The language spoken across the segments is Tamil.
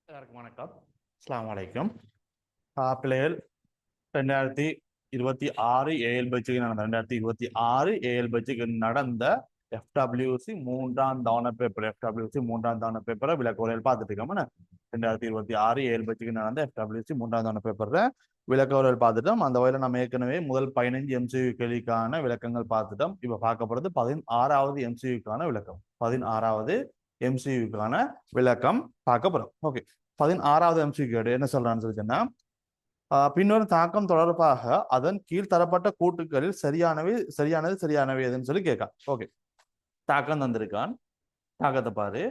எல்லாருக்கும் வணக்கம். அஸ்ஸலாமு அலைக்கும். பிள்ளைகள் 2026 ஏஎல் பட்ஜெட்டுக்கு நடந்த 2026 ஏஎல் பட்ஜெட்டுக்கு நடந்த எஃப்டபிள்யூசி மூன்றாம் தவணை பேப்பர் பேப்பரை விளக்கவுரையில் பார்த்துட்டு இருக்கோம். 2026 ஏஎல் பட்ஜெட்டுக்கு நடந்த எஃப்டபிள்யூசி மூன்றாம் தவணை பேப்பரை விளக்கவுரையில் பார்த்துட்டோம். அந்த வகையில் நம்ம ஏற்கனவே முதல் 15 எம்சியூ கேள்விக்கான விளக்கங்கள் பார்த்துட்டோம். இப்போ பார்க்க போகிறது 16வது எம்சியூக்கான விளக்கம். 16வது எம்சியூக்கான விளக்கம் பார்க்க போறோம். ஓகே, 16வது எம்சிக்யூ என்ன சொல்றான்னு சொல்லிச்சுன்னா, பின்வரும் தாக்கம் தொடர்பாக அதன் கீழ் தரப்பட்ட கூட்டுகளில் சரியானது எதுன்னு சொல்லி கேட்கான். ஓகே, தாக்கம் தந்திருக்கான். தாக்கத்தை பாரு.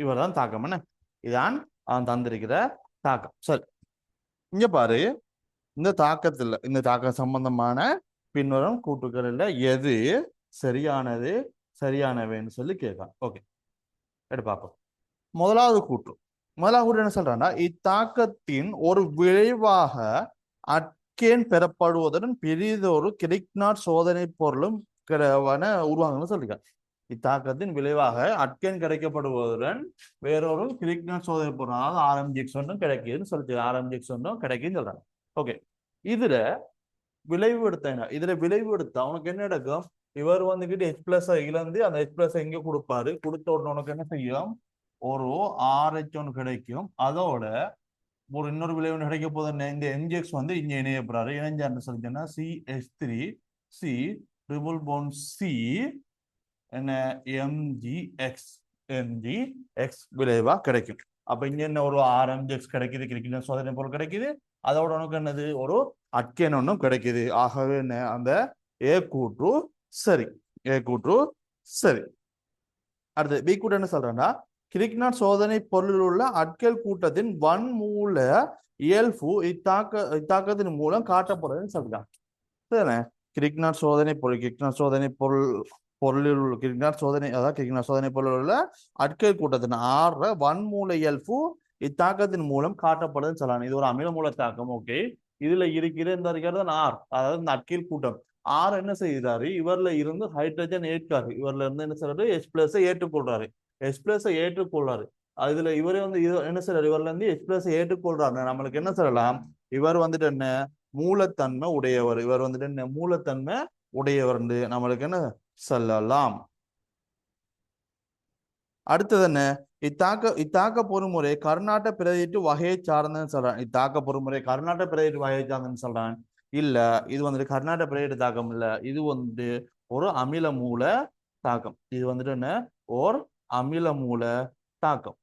இவர் தான் தாக்கம். என்ன இதான் அவன் தந்திருக்கிற தாக்கம். சரி, இங்க பாரு. இந்த தாக்கம் சம்பந்தமான பின்வரும் கூட்டுகளில் எது சரியானவைன்னு சொல்லி கேட்கான். ஓகே, எடுத்து பார்ப்போம். முதலாவது கூற்று என்ன சொல்றான்னா, இத்தாக்கத்தின் ஒரு விளைவாக அட்கேன் பெறப்படுவதுடன் பெரிதொரு கிரிக்னாட் சோதனை பொருளும் உருவாங்கன்னு சொல்லிருக்காங்க. இத்தாக்கத்தின் விளைவாக அட்கேன் கிடைக்கப்படுவதுடன் வேறொரு கிரிக்னாட் சோதனை பொருள், அதாவது ஆர்எம்ஜிஎக்ஸ் ஒன்றும் கிடைக்குதுன்னு சொல்லிட்டு ஆர்எம்ஜிஎக்ஸ் ஒன்றும் கிடைக்குன்னு சொல்றாங்க. ஓகே, இதுல விளைவு எடுத்தா உனக்கு என்ன நடக்கும்? இவர் வந்துகிட்டு H+ இழந்து அந்த H+ எங்க கொடுப்பாரு, கொடுத்த உடனே உனக்கு என்ன செய்யும்? ஒரு RH ஒன்று கிடைக்கும். அதோட ஒரு இன்னொரு விளைவு கிடைக்க போது இந்த MgX வந்து இங்க இணையப்படுறாரு. இணைஞ்சாருன்னு சொல்லிட்டேன்னா CH3 C triple phone C என்ன MgX விளைவா கிடைக்கும். அப்ப இங்க என்ன ஒரு RMgX கிடைக்குது, கிடைக்கிற சோதனை பொருள் கிடைக்குது. அதோட உனக்கு என்னது ஒரு அட்கேன் ஒன்றும் கிடைக்குது. ஆகவே என்ன அந்த ஏ கூற்று சரி. அடுத்து பி கூட்டம் என்ன சொல்றேன்னா, கிரிக்னாட் சோதனை பொருளில் உள்ள அட்கேல் கூட்டத்தின் வன்மூல இயல்பு இத்தாக்கத்தின் மூலம் காட்டப்படுதுன்னு சொல்றாங்க. சரிண்ணே, கிரிக்னாட் சோதனை பொருளில் உள்ள கிரிக்னாட் சோதனை பொருளில் உள்ள அட்கேல் கூட்டத்தின் வன்மூல இயல்பு இத்தாக்கத்தின் மூலம் காட்டப்படுதுன்னு சொல்லலாம். இது ஒரு அமில மூல தாக்கம். ஓகே, இதுல இருக்கிறது ஆர், அதாவது இந்த அட்கேல் கூட்டம். ஆர் என்ன செய்கிறாரு? இவர்ல இருந்து ஹைட்ரஜன் ஏற்காரு. இவர்ல இருந்து என்ன சொல்றாரு? H+ ஏற்றுக்கொள்றாரு. H+ ஏற்றுக்கொள்றாரு. அதுல இவரே வந்து என்ன சொல்றாரு? இவர்ல இருந்து H+ ஏற்றுக்கொள்றாரு. நம்மளுக்கு என்ன சொல்லலாம்? இவர் வந்துட்டு என்ன மூலத்தன்மை உடையவர். இவர் வந்துட்டு என்ன மூலத்தன்மை உடையவர் நம்மளுக்கு என்ன சொல்லலாம். அடுத்தது என்ன? இத்தாக்க பொறுமுறை கர்நாடக பிரதிட்டு வகையை சார்ந்தன்னு சொல்றான். இத்தாக்க பொறுமுறை கர்நாடக பிரதிட்டு வகையை சார்ந்தன்னு சொல்றான். இல்ல, இது வந்துட்டு கர்நாடக பிரதிட்டு தாக்கம் இல்ல, இது வந்து ஒரு அமில மூல தாக்கம். இது வந்துட்டு என்ன? ஒரு அமில மூல தாக்கம்.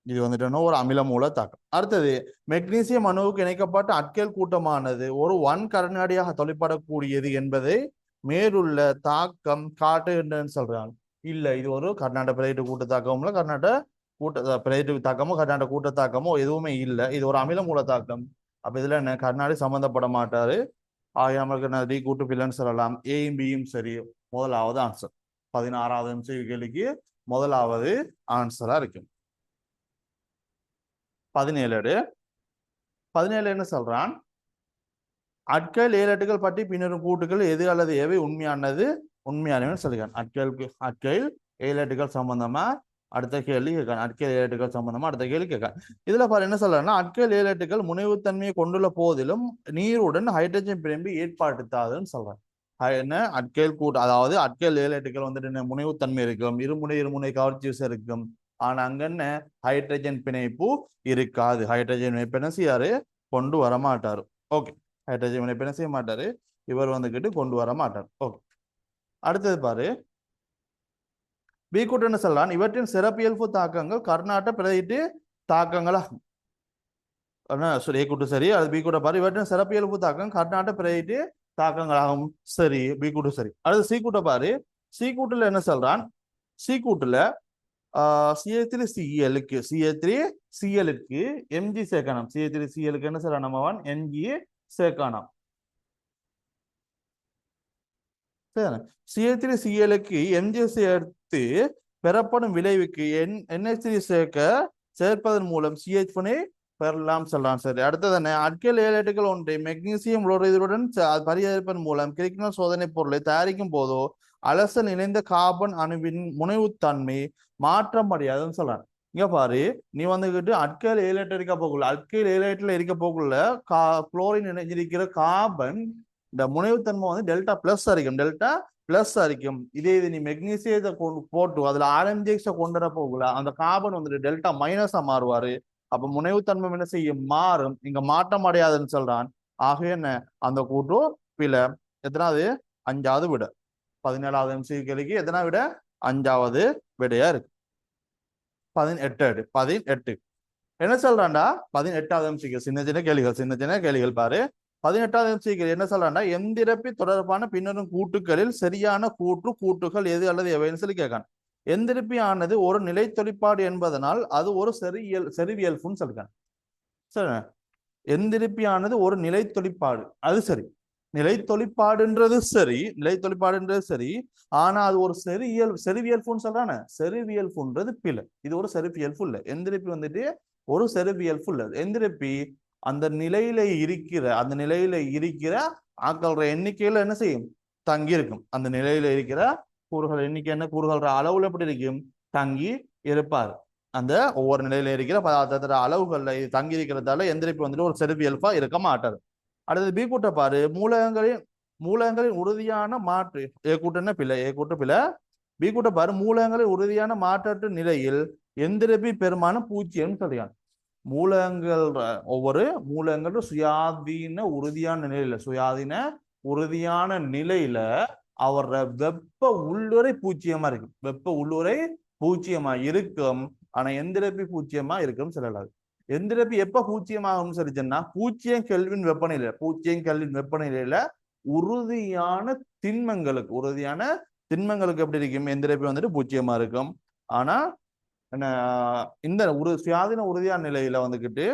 இது வந்துட்டு என்ன? ஒரு அமில மூல தாக்கம். அடுத்தது, மெக்னீசியம் அணுவுக்கு இணைக்கப்பட்ட அட்கேல் கூட்டமானது ஒரு கர்நாடியாக தொழிற்படக்கூடியது என்பதை மேலுள்ள தாக்கம் காட்டுகின்றன்னு சொல்றாங்க. இல்ல, இது ஒரு கர்நாடக பிரதிட்டு கூட்ட தாக்கமும் இல்ல, பிரதிட்டு தாக்கமோ கர்நாடக கூட்ட தாக்கமோ எதுவுமே இல்லை. இது ஒரு அமில மூல தாக்கம். அப்ப இதுல என்ன கர்நாடக சம்பந்தப்பட மாட்டாரு. ஆகிய நம்மளுக்கு என்ன டி கூட்டு பில்லுன்னு சொல்லலாம். ஏயும் பியும் சரி. முதலாவது ஆன்சர் 16வது எம்சிக்யூ கேள்விக்கு முதலாவது ஆன்சரா இருக்கும். 17 என்ன சொல்றான்? அட்கேல் ஏலட்டுகள் பற்றி பின்னரும் கூட்டுகள் எது அல்லது எவை உண்மையானவன்னு சொல்லுகிறான். அட்கேல் ஏலட்டுகள் சம்பந்தமா அடுத்த கேள்வி கேட்கான். அட்கேல் ஏலட்டுகள் சம்பந்தமா அடுத்த கேள்வி கேட்கான். இதுல பாரு என்ன சொல்றான்னா, அட்கேல் ஏலட்டுகள் முனைவுத்தன்மையை கொண்டுள்ள போதிலும் நீருடன் ஹைட்ரஜன் பிணைப்பு ஏற்பாட்டுத்தாதுன்னு சொல்றான். என்ன அட்கேல் அதாவது அட்கேல் ஏலட்டுகள் வந்துட்டு என்ன முனைவுத்தன்மை இருக்கும், இருமுனை கவர்ச்சி விசை இருக்கும். ஆனா அங்க என்ன ஹைட்ரஜன் பிணைப்பு இருக்காது. ஹைட்ரஜன் பிணைப்பு என்ன செய்யாரு? கொண்டு வர மாட்டாரு. ஓகே, ஹைட்ரஜன் பிணைப்பு என்ன செய்ய மாட்டாரு? இவர் வந்துகிட்டு கொண்டு வர மாட்டார். ஓகே, அடுத்தது பாரு. பி கூட்டு என்ன சொல்லலாம்? இவற்றின் சிறப்பியல்பு தாக்கங்கள் கர்நாடக பிரதிட்டு தாக்கங்களா? ஏ கூட்டு சரி. அது பி கூட்ட பாரு. இவற்றின் சிறப்பியல்பு தாக்கம் கர்நாடக பிரதிட்டு தாக்கங்களாகும். சரி, பி கூட்டு சரி. அடுத்து சி கூட்ட பாரு. சி கூட்டுல என்ன சொல்றான்? சி கூட்டுல CH3Clக்கு எம்ஜி சேர்க்கணும். CH3Clக்கு என்ன சொல்றான்? நம்ம எம்ஜி சேர்க்கணும். CH3Clக்கு எம்ஜி சேர்த்து பெறப்படும் விளைவுக்கு NH3 சேர்ப்பதன் மூலம் CH1 பெறலாம் சொல்லலாம். சரி, அடுத்தது என்ன? அல்கைல் ஏலேட்டுகள் ஒன்றை மெக்னீசியம் குளோரைடுடன் பரிகரிப்பதன் மூலம் கிரிக்னல் சோதனை பொருளை தயாரிக்கும் போதோ அலசல் இணைந்த கார்பன் அணுவின் முனைவுத்தன்மை மாற்றம் அடையாதுன்னு சொல்றாங்க. இங்க பாரு, நீ வந்துகிட்டு அல்கைல் ஏலேட் இருக்க போக்குள்ள, அல்கைல் ஏலேட்ல இருக்க போக்குள்ள குளோரின் இணைஞ்சிருக்கிற கார்பன் இந்த முனைவுத்தன்மை டெல்டா பிளஸ் அரிக்கும், டெல்டா பிளஸ் அரிக்கும். இதே இது நீ மெக்னீசியத்தை போட்டு அதுல RMGX கொண்டு வர போகல, அந்த கார்பன் வந்துட்டு டெல்டா மைனஸா மாறுவாரு. அப்ப முனைவுத்தன்மை என்ன செய்யும்? மாறும். இங்க மாற்றம் அடையாதுன்னு சொல்றான். ஆக என்ன? அந்த கூட்டு பில. எத்தனாவது? 5வது விட. 17வது MCQக்கு எத்தனா விட? 5வது விடையா இருக்கு. 18 என்ன சொல்றான்டா? 18வது MCQ சின்ன சின்ன கேள்விகள் பாரு. 18வது MCQ என்ன சொல்றான்டா? எந்திரப்பி தொடர்பான பின்னரும் கூட்டுகளில் சரியான கூட்டுகள் எது அல்லது எவைன்னு சொல்லி கேட்கான். எந்திரப்பி ஆனது ஒரு நிலை தொழிற்பாடு என்பதனால் அது ஒரு செறிவியல் சொல்லிருக்கான். சரி, எந்திரப்பி ஆனது ஒரு நிலை தொழிற்பாடு, அது சரி. நிலை தொழிற்பாடுன்றது சரி, ஆனா அது ஒரு செறிவியல் சொல்றானே, செறிவியல் பிள்ளை. இது ஒரு செறிவியல் இல்ல. எந்திரப்பி வந்துட்டு ஒரு செறிவியல் இல்ல. எந்திரப்பி அந்த நிலையில இருக்கிற ஆக்கள எண்ணிக்கையில என்ன செய்யும்? தங்கி இருக்கும். அந்த நிலையில இருக்கிற கூறுகள் எண்ணிக்கை என்ன? கூறுகள் அளவுல எப்படி இருக்கும்? தங்கி இருப்பார். அந்த ஒவ்வொரு நிலையில இருக்கிற பதார்த்தத்தோட அளவுகள்ல இது தங்கி இருக்கிறதால எந்திரப்பி வந்துட்டு ஒரு செறிவியல்பா இருக்க மாட்டாது. அடுத்தது பி கூட்ட பாரு. மூலகங்களின் உறுதியான மாற்று. ஏ கூட்டன பிள்ளை, பி கூட்ட பாரு. மூலகங்களின் உறுதியான மாற்றற்ற நிலையில் எந்திரப்பி பெருமானம் 0 சொல்றான். ஒவ்வொரு மூலகங்களும் சுயாதீன உறுதியான நிலையில அவர வெப்ப உள்ளுரை 0 இருக்கும். வெப்ப உள்ளுரை 0 இருக்கும். ஆனா எந்திரப்பி 0 இருக்கும் சொல்லலாது. எந்திரப்பி எப்ப 0 ஆகும் சொல்லிச்சுன்னா 0 கெல்வின் வெப்பநிலையில உறுதியான திண்மங்களுக்கு எப்படி இருக்கும்? எந்திரப்பி வந்துட்டு 0 இருக்கும். ஆனா இந்த சுயாதீன உறுதியான நிலையில வந்துகிட்டு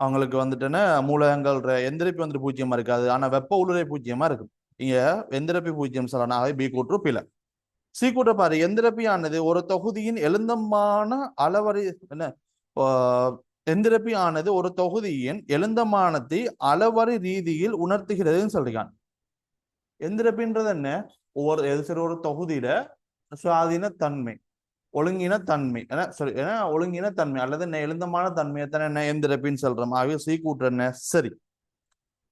அவங்களுக்கு வந்துட்டுன்னா மூலகங்கள் எந்திரப்பி வந்துட்டு 0 இருக்காது. ஆனா வெப்ப உள்ளுரை 0 இருக்கும். இங்க எந்திரப்பி 0 சொல்லலாம். ஆகவே பி கூற்று பிழை. சி கூட்ட பாரு. எந்திரப்பியானது ஒரு தொகுதியின் எழுந்தமான அளவரி என்ன? எந்திரப்பி ஆனது ஒரு தொகுதியின் எழுந்தமானத்தை அளவரி ரீதியில் உணர்த்துகிறதுன்னு சொல்றான். எந்திரப்பின்றது என்ன? ஒரு தொகுதியில சுயாதீன தன்மை, ஒழுங்கின தன்மை அல்லது எழுந்தமான தன்மையத்தான என்ன எந்திரப்பின்னு சொல்றோம். ஆகவே சி கூற்று என்ன? சரி.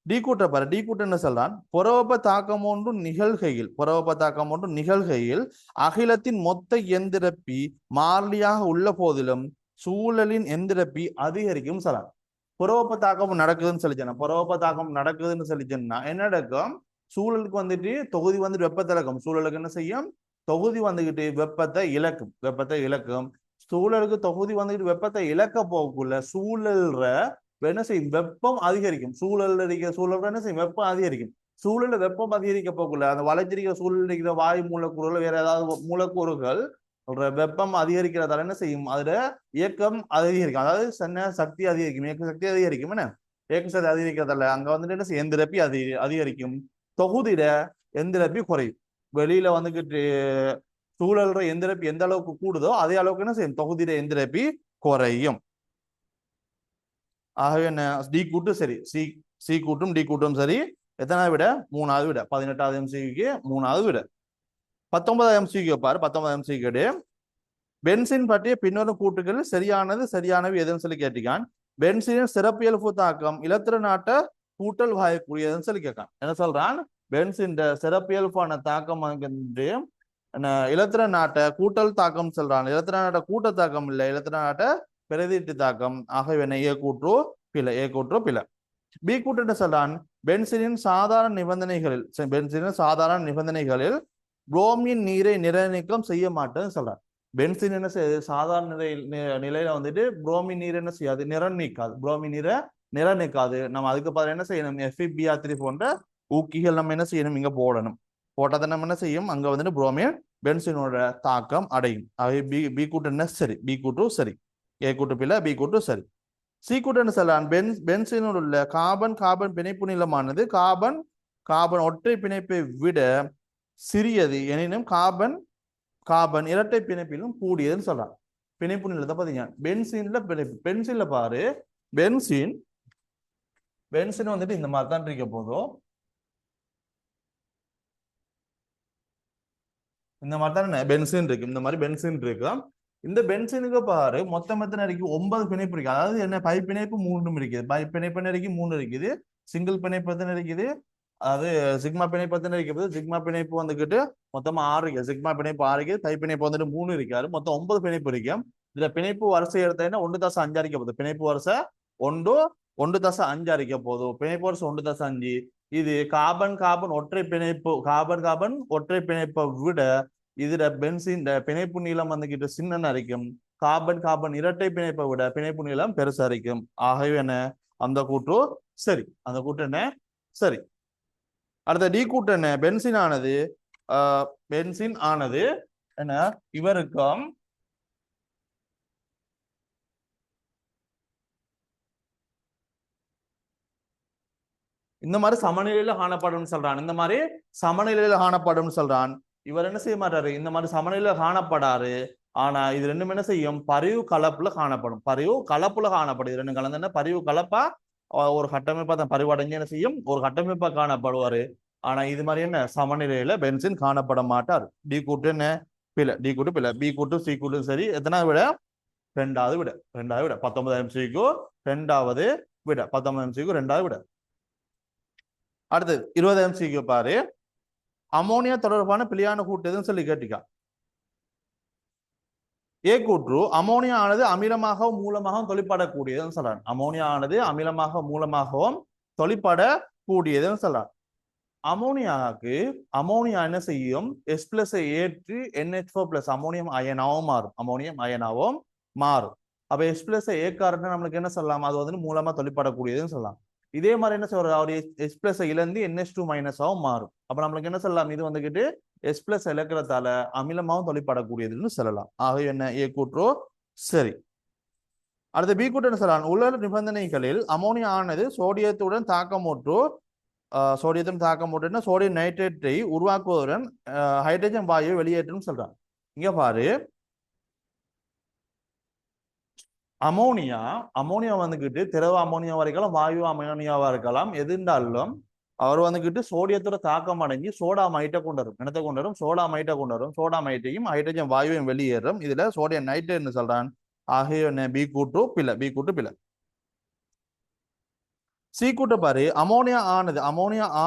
டி கூட்ட பாரு. டி கூட்ட என்ன சொல்றான்? புறவெப்ப தாக்கம் ஒன்று நிகழ்கையில் அகிலத்தின் மொத்த எந்திரப்பி மாறிலியாக உள்ள போதிலும் சூழலின் எந்திரப்பி அதிகரிக்கும் சொல்லலாம். புறவெப்ப தாக்கம் நடக்குதுன்னு சொல்லிச்சேன்னா என்ன நடக்கும்? சூழலுக்கு வந்துட்டு தொகுதி வந்துட்டு வெப்பத்தை இழக்கும். சூழலுக்கு என்ன செய்யும்? தொகுதி வந்துகிட்டு வெப்பத்தை இழக்கும். சூழலுக்கு தொகுதி வந்துகிட்டு வெப்பத்தை இழக்க போக்குள்ள சூழல்ற என்ன செய்யும்? வெப்பம் அதிகரிக்கும். சூழல்ல என்ன செய்யும்? வெப்பம் அதிகரிக்கும். சூழல்ல வெப்பம் அதிகரிக்க போக்குள்ள அந்த வளைஞ்சிருக்கிற சூழல் இருக்கிற வாயு மூலக்கூறுகள் வேற ஏதாவது மூலக்கூறுகள் வெப்பம் அதிகரிக்கிறதால என்ன செய்யும்? அதுல இயக்கம் அதிகரிக்கும். அதாவது சக்தி அதிகரிக்கும். இயக்க சக்தி அதிகரிக்கும். என்ன இயக்க சக்தி அதிகரிக்கிறதால அங்க வந்துட்டு என்ன செய்யும்? எந்திரப்பி அதிகரிக்கும். தொகுதியில எந்திரப்பி குறையும். வெளியில வந்துகிட்டு சூழல்ற எந்திரப்பி எந்த அளவுக்கு கூடுதோ அதே அளவுக்கு என்ன செய்யும்? தொகுதியில எந்திரப்பி குறையும். ஆகவே என்ன? டி கூட்டு சரி. சி கூட்டும் டி கூட்டும் சரி. எத்தனாவது விட? 3வது விட. 18வது MCQக்கு 3வது விட. 19வது MCQ பாரு. 19வது MCQ பென்சின் பற்றிய பின்வரும் கூட்டுகள் சரியானவை எதுன்னு சொல்லி கேட்டிருக்கான். பென்சினின் சிறப்பியல்பு தாக்கம் இலத்திர நாட்ட கூட்டல் வாயக்கூடியதுன்னு சொல்லி கேட்கான். என்ன சொல்றான்? பென்சின் சிறப்பியல்பான தாக்கம் இலத்திர நாட்ட கூட்டல் தாக்கம் சொல்றான். இலத்திர நாட்ட கூட்ட தாக்கம் இல்லை, இலத்திர நாட்ட பிரதிட்டு தாக்கம். ஆகவே ஏ கூற்று பிழை. பி கூற்று என்ன சொல்றான்? பென்சினின் சாதாரண நிபந்தனைகளில் புரோமின் நீரை நிர்ணயிக்கம் செய்ய மாட்டேன்னு சொல்றான். பென்சின் என்ன செய்யுது? சாதாரண நிலையில வந்துட்டு புரோமின் நீர் என்ன செய்யாது? புரோமின் நீரை நிர்ணயிக்காது. நம்ம அதுக்கு பதில் என்ன செய்யணும்? FeBr3 போன்ற ஊக்கிகள் நம்ம என்ன செய்யணும்? இங்க போடணும். போட்டா தானே என்ன செய்யும், அங்க வந்துட்டு புரோமின் பென்சினோட தாக்கம் அடையும். ஆகவே பி கூட்டு என்ன சரி, பி கூட்டு சரி, ஏ கூட்டு பிள்ளை, பி கூட்டு சரி. சி கூட்டு என்ன சொல்லலாம், பென்சினில் உள்ள கார்பன் கார்பன் பிணைப்பு நீளமானது கார்பன் கார்பன் ஒற்றை பிணைப்பை விட சிறியது எனினும் கார்பன் கார்பன் இரட்டை பிணைப்பிலும் கூடியதுன்னு சொல்றான். பிணைப்பு நீளத்தை பாத்தீங்க, பென்சின்ல பிணைப்பு, பென்சின்ல பாரு, பென்சின் பென்சின் வந்துட்டு இந்த மாதிரி தான் இருக்க போதும், இந்த மாதிரி தான் பென்சின் இருக்கு, இந்த மாதிரி பென்சின் இருக்கு. இந்த பென்சினுக்கு பாரு மொத்தம் எத்தனை இருக்கு, 9 பிணைப்பு இருக்கு. அதாவது என்ன, பை பிணைப்பு 3 இருக்குது, பை பிணைப்பு இருக்கு 3 இருக்குது, சிங்கிள் பிணைப்பு எத்தனை இருக்குது, அது சிக்மா பிணைப்பு எத்தனை இருக்குது, சிக்மா பிணைப்பு வந்துகிட்டு மொத்தமா 6 இருக்கு, சிக்மா பிணைப்பு 6 இருக்குது, பை பிணைப்பு வந்துட்டு 3 இருக்காரு, மொத்தம் 9 பிணைப்பு இருக்கு. இதுல பிணைப்பு வரிசை எடுத்தா 1.5 அரிக்க போகுது, பிணைப்பு வரிசை 1.5 அரிக்க போதும், பிணைப்பு வரிசை 1.5. இது கார்பன் கார்பன் ஒற்றை பிணைப்பு, கார்பன் கார்பன் ஒற்றை பிணைப்பை விட இதுல பென்சின் பிணைப்பு நீளம் வந்துகிட்டு சின்ன அரிக்கும், கார்பன் கார்பன் இரட்டை பிணைப்பை விட பிணைப்பு நீளம் பெருசா அரிக்கும். ஆகவே என்ன, அந்த கூற்று சரி, அந்த கூற்று என்ன சரி. அடுத்த டி கூட்டு என்ன, பென்சின் ஆனது பென்சின் ஆனது என்ன, இவருக்கும் இந்த மாதிரி சமநிலையில காணப்படும் சொல்றான், இந்த மாதிரி சமநிலையில காணப்படும் சொல்றான். இவர் என்ன செய்ய மாட்டாரு, இந்த மாதிரி சமநிலையில காணப்படாரு. ஆனா இது ரெண்டும் என்ன செய்யும், பரிவு கலப்புல காணப்படும், பரிவு கலப்புல காணப்படும். இது ரெண்டும் கலந்து என்ன, பரிவு கலப்பா ஒரு கட்டமைப்பா தான் பரிவடைஞ்சு என்ன செய்யும், ஒரு கட்டமைப்பா காணப்படுவாரு. ஆனா இது மாதிரி என்ன, சமநிலையில பென்சின் காணப்பட மாட்டார். டி கூட்டு என்ன பிள்ளை, டி கூட்டு பிள்ளை, பி கூட்டு சி கூட்டு சரி. எத்தனாவது விட, ரெண்டாவது விட, ரெண்டாவது விட 19 MCக்கு ரெண்டாவது விட, 19 MCக்கு ரெண்டாவது விட. அடுத்து 20 MCக்கு பாரு, அமோனியா தொடர்பான பிழையான கூட்டு எதுன்னு சொல்லி கேட்டிக்கா. ஏ கூற்று, அமோனியா ஆனது அமிலமாகவும் மூலமாகவும் தொழிற்படக்கூடியதுன்னு சொல்றான். அமோனியா ஆனது அமிலமாக மூலமாகவும் தொழிற்படக்கூடியதுன்னு சொல்றான். அமோனியாவுக்கு அமோனியா என்ன செய்யும், H+ ஏற்று NH4+ அமோனியம் அயனாவும் மாறும், அமோனியம் அயனாவும் மாறும். அப்ப H+ ஏற்காருன்னு நம்மளுக்கு என்ன சொல்லலாம், அது வந்து மூலமா தொழிற்படக்கூடியதுன்னு சொல்லலாம். இதே மாதிரி என்ன சொல்ற, அவர் H+ இழந்து NH2- மாறும். அப்ப நம்மளுக்கு என்ன சொல்லலாம், இது வந்துகிட்டு H+ இழக்கிறதால அமிலமாவும் தொழிற்படக்கூடியதுன்னு சொல்லலாம். ஆகவே என்ன, ஏ கூற்று சரி. அடுத்த பி கூற்று என்ன சொல்லலாம், உலக நிபந்தனைகளில் அமோனியா ஆனது சோடியத்துடன் தாக்கமுற்று, சோடியத்துடன் தாக்கமுற்றுன்னா சோடியம் நைட்ரேட்டை உருவாக்குவதுடன் ஹைட்ரஜன் வாயு வெளியேற்றும் சொல்றான். இங்க பாரு, அமோனியா அமோனியா வந்துகிட்டு திரவ அமோனியாவா இருக்கலாம், வாயு அமோனியாவா இருக்கலாம், எது இருந்தாலும் அவர் வந்துகிட்டு சோடியத்தோட தாக்கம் அடைஞ்சு சோடா மைட்டை கொண்டு வரும், என்னத்தை கொண்டு வரும், சோடா மைட்டை கொண்டு வரும், சோடா மைட்டையும் ஹைட்ரஜன் வாயுவையும் வெளியேறும். இதுல சோடியம் நைட்ரேட்னு சொல்றான். ஆகிய பி கூட்டு பிள்ளை, பி கூட்டு பிள்ளை. சி கூட்ட பாரு, அமோனியா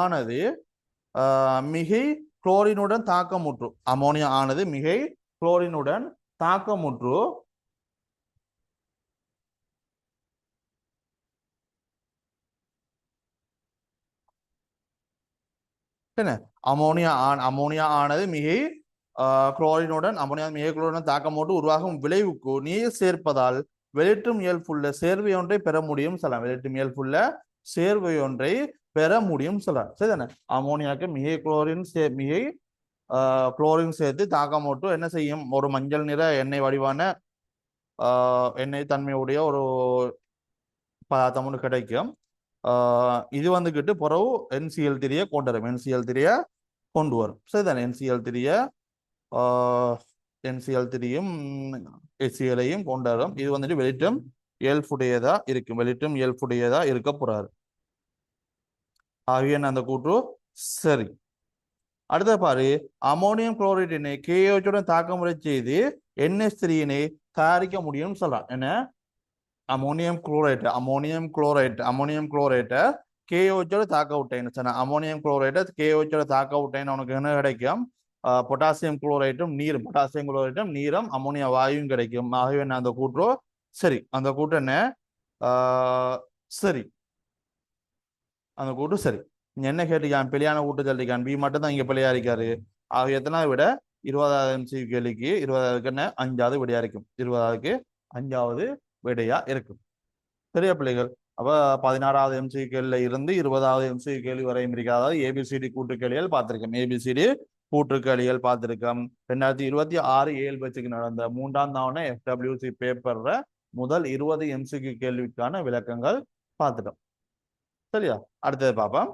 ஆனது மிகை குளோரினுடன் தாக்கமுற்று, அமோனியா ஆனது மிகை குளோரினுடன் தாக்கமுற்று என்ன, அமோனியா ஆனது மிகை குளோரினுடன் தாக்கமோட்டு உருவாகும் விளைவுக்கு நீர் சேர்ப்பதால் வெளியேற்றும் இயல்புள்ள சேர்வை ஒன்றை பெற முடியும் சொல்லலாம், வெளியேற்றும் இயல்புள்ள சேர்வை ஒன்றை பெற முடியும் சொல்லலாம். சரிதானே, அமோனியாக்கு மிகை குளோரின் சேர்த்து தாக்கமோட்டு என்ன செய்யும், ஒரு மஞ்சள் நிற எண்ணெய் வடிவான எண்ணெய் தன்மையுடைய ஒரு பதார்த்தம் ஒன்று கிடைக்கும். இது வந்துகிட்டு பிறகு NCl3 கொண்டு வரும், NCl3 கொண்டு வரும். சரிதானே, NCl3யும் HCl-ஐயும் கொண்டு வரும். இது வந்துட்டு வெளியேற்றும் இயல்புடையதா இருக்கும், வெளியேற்றும் இயல்புடையதா இருக்க போறாரு. ஆகிய அந்த கூற்று சரி. அடுத்த பாரு, அமோனியம் குளோரைட்டினை KOH தாக்கமுறை செய்து NH3-னை தயாரிக்க முடியும்னு சொல்றான். என்ன, அமோனியம் குளோரைட்டை KOH தாக்க விட்டேன்னு சொன்னா, அமோனியம் குளோரைட்டை KOH தாக்க விட்டேன்னு உனக்கு என்ன கிடைக்கும், பொட்டாசியம் குளோரைட்டும் நீரும் அமோனியா வாயுவும் கிடைக்கும். ஆகவே என்ன, அந்த கூற்று சரி, அந்த கூற்று என்ன சரி, அந்த கூற்று சரி. என்ன கேட்டிருக்கான், பிழையான கூட்டு சொல்லிருக்கான், பி மட்டும் தான் இங்க பிழையா இருக்காரு. ஆக எத்தனாவது விட, 20வது MCQ கேள்விக்கு 20வது என்ன 5வது விடையா இருக்கும், 20வது 5வது விடையா இருக்கும். சரியா பிள்ளைகள், அப்ப 16வது எம்சிக்யூ கேள்வியில இருந்து 20வது எம்சிக்யூ கேள்வி வரையும் இருக்கு. அதாவது ஏபிசிடி கூட்டுக்கேள்விகள் பார்த்திருக்கோம். ஏபிசிடி கூட்டுக்கேள்விகள் பார்த்திருக்கோம். 2026 ஏழு பட்சுக்கு நடந்த 3ஆம் தவணை FWC பேப்பர்ல முதல் 20 எம்சிக்யூ கேள்விக்கான விளக்கங்கள் பார்த்துட்டோம். சரியா? அடுத்தது பார்ப்போம்.